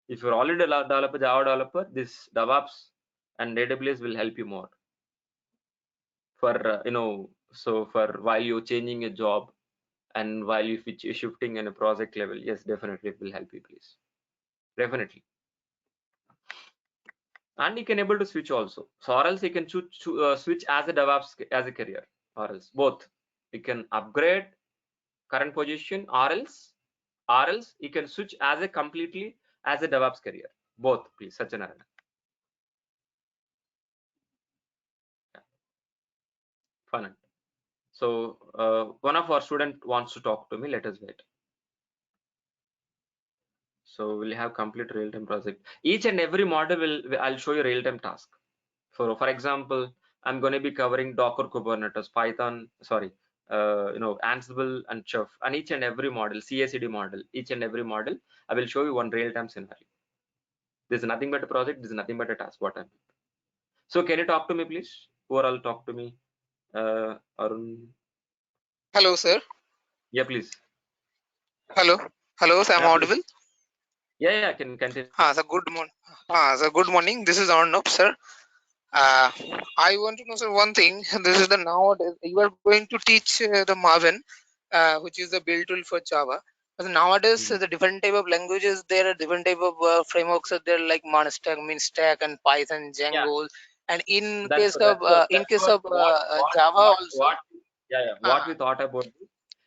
if you're already a developer, Java developer, this DevOps and AWS will help you more. For so for while you're changing a job and while you shifting in a project level, yes, definitely it will help you, please. Definitely. And you can able to switch also. So or else you can switch as a DevOps as a career, or else both. You can upgrade current position, or else you can switch as a completely as a DevOps career. Both, please, Satyanarayana. Yeah. Fun. So one of our student wants to talk to me. Let us wait. So we'll have complete real-time project. Each and every module I'll show you real-time task. For example, I'm going to be covering Docker, Kubernetes, Python, sorry, Ansible and Chef, and each and every model, CI/CD model, each and every model, I will show you one real-time scenario. This is nothing but a project. This is nothing but a task. What I'm. So can you talk to me, please? Overall, talk to me. Arun. Hello, sir. Yeah, please. Hello. Hello, sir. I'm audible? Yeah, I can continue. So good morning. So good morning. This is Arnab, sir. I want to know, sir, one thing. This is the nowadays you are going to teach the Maven, which is the build tool for Java. But nowadays, the different type of languages there are different type of frameworks are there like Monstack, Minstack, and Python, Django. And in case of Java also. What we thought about it,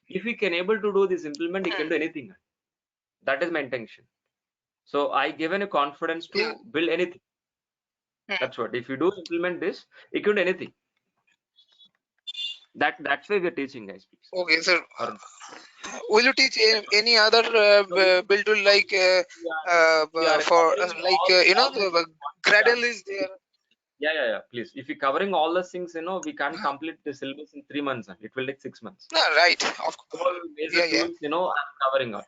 if we can able to do this implement, you can do anything. That is my intention. So I given a confidence to build anything. That's what. If you do implement this, you can do anything. That's why we're teaching, guys. Please. Okay, sir. Will you teach any other build tool like for the Gradle is there? Yeah. Please, if you're covering all the things, we can't complete the syllabus in 3 months. It will take 6 months. Right. Of course. All major tools, I'm covering up.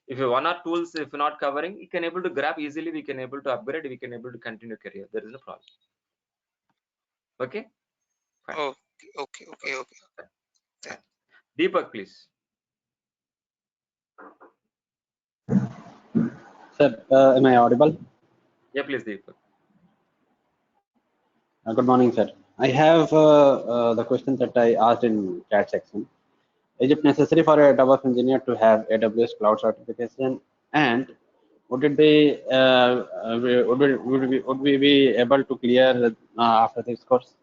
If you one or tools, if you're not covering, you can able to grab easily. We can able to upgrade. We can able to continue career. There is no problem. Okay. Fine. Okay. Deepak, please. Sir, am I audible? Yeah, please, Deepak. Good morning, sir. I have the question that I asked in chat section. Is it necessary for a DevOps engineer to have AWS cloud certification? And would it be would we be able to clear after this course?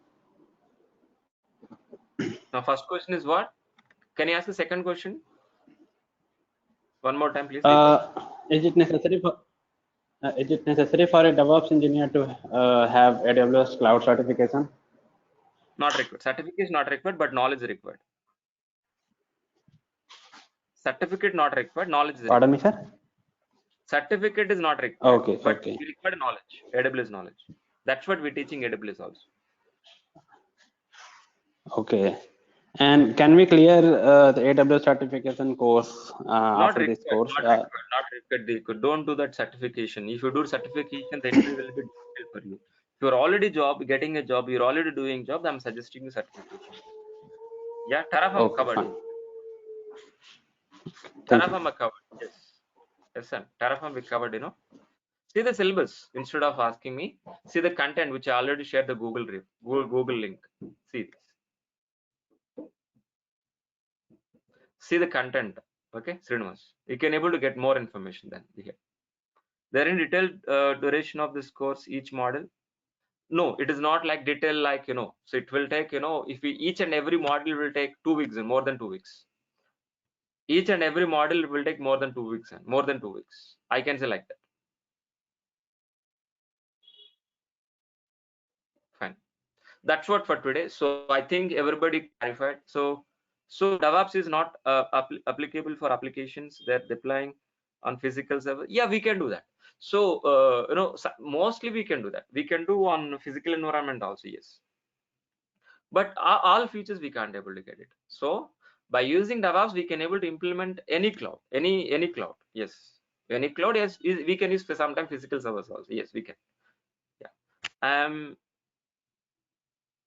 Now, first question is what? Can you ask the second question? One more time, please. Is it necessary for a DevOps engineer to have AWS cloud certification? Not required. Certificate is not required, but knowledge is required. Certificate not required, knowledge is required. Pardon me, sir? Certificate is not required. Okay. But we require knowledge, AWS knowledge. That's what we're teaching AWS also. Okay. And can we clear the AWS certification course after this course? Not required. Don't do that certification. If you do certification, the entry will be difficult for you. If you're already getting a job, you're already doing job, I'm suggesting you certification. Yeah, Terraform covered. Thank you. Terraform I covered. Yes. Yes, sir. Terraform we covered, See the syllabus instead of asking me. See the content which I already shared the Google link. See this. See the content. Okay, Srinivas. You can able to get more information than here. There in detailed duration of this course, each model. No, it is not like detail like So it will take if we each and every module will take 2 weeks and more than 2 weeks. Each and every model will take more than 2 weeks and more than 2 weeks. I can say like that. Fine. That's what for today. So I think everybody clarified. So DevOps is not applicable for applications that deploying on physical server. Yeah, we can do that. So mostly we can do that. We can do on physical environment also, yes. But all features we can't able to get it. So by using DevOps, we can able to implement any cloud, any cloud. Yes, any cloud. Yes, we can use for sometimes physical servers also. Yes, we can. Yeah.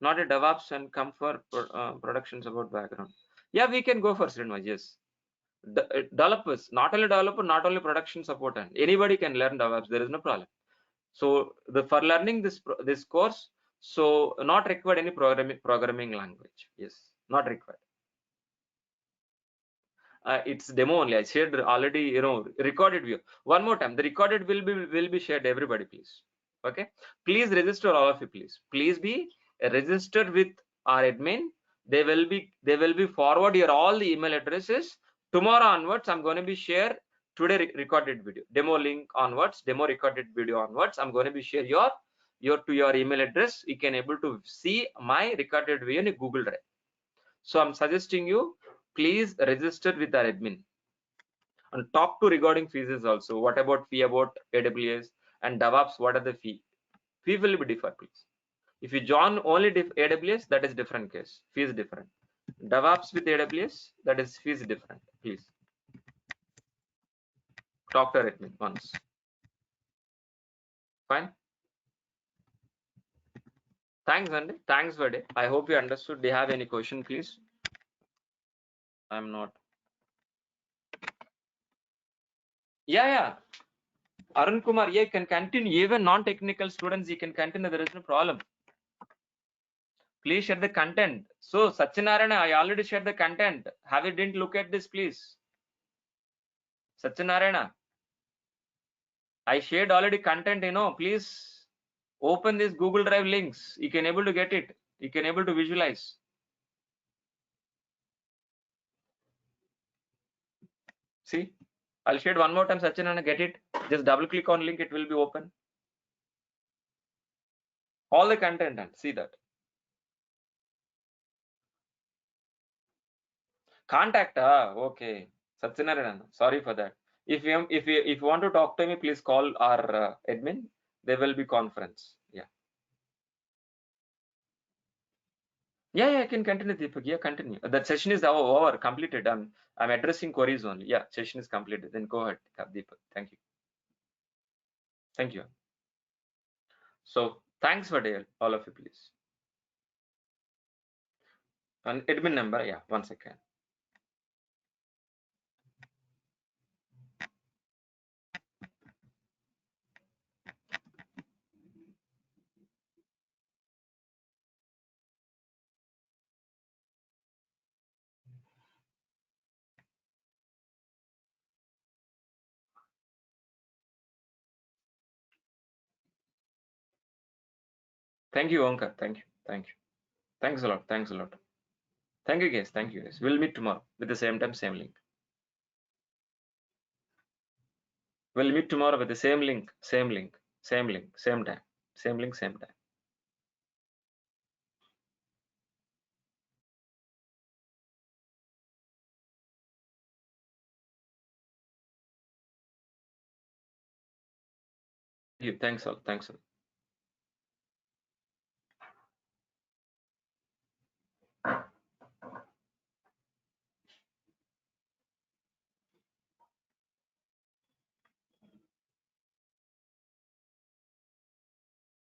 Not a DevOps and come for productions about background. Yeah, we can go for Srinivas. Yes, developers, not only developer, not only production support, and anybody can learn DevOps. There is no problem. So for learning this course, so not required any programming language. Yes, not required. It's demo only. I shared already. Recorded view. One more time, the recorded will be shared. Everybody, please. Okay. Please register all of you. Please be registered with our admin. They will be forward your all the email addresses. Tomorrow onwards, I'm going to be share today recorded video demo link onwards. Demo recorded video onwards. I'm going to be share your to your email address. You can able to see my recorded video in Google Drive. So I'm suggesting you please register with our admin and talk to regarding fees also. What about fee about AWS and DevOps? What are the fee? Fee will be different, please. If you join only AWS, that is different case. Fee is different. DevOps with AWS, that is fees different. Please talk to our admin once. Fine. Thanks, Andy. Thanks, Vade. I hope you understood. Do you have any question, please? I'm not. Yeah. Arun Kumar, yeah, you can continue. Even non-technical students, you can continue. There is no problem. Please share the content. So, Satyanarayana, I already shared the content. Have you didn't look at this, please? Satyanarayana, I shared already content. Please open this Google Drive links. You can able to get it. You can able to visualize. See, I'll share one more time, Satyanarayana. Get it. Just double click on link. It will be open. All the content and see that. Contact. Okay. Satyanarayana, sorry for that. If you want to talk to me, please call our admin. There will be conference. Yeah, I can continue, Deepak. Yeah, continue. That session is over, completed. I'm addressing queries only. Yeah, session is completed. Then go ahead, Deepak. Thank you. Thank you. So thanks for all of you, please. And admin number, yeah, 1 second. Thank you, Onkar. Thank you. Thanks a lot. Thank you, guys. Thank you, guys. We'll meet tomorrow with the same time, same link. We'll meet tomorrow with the same link, same time, same link, same time. Thank you. Thanks all.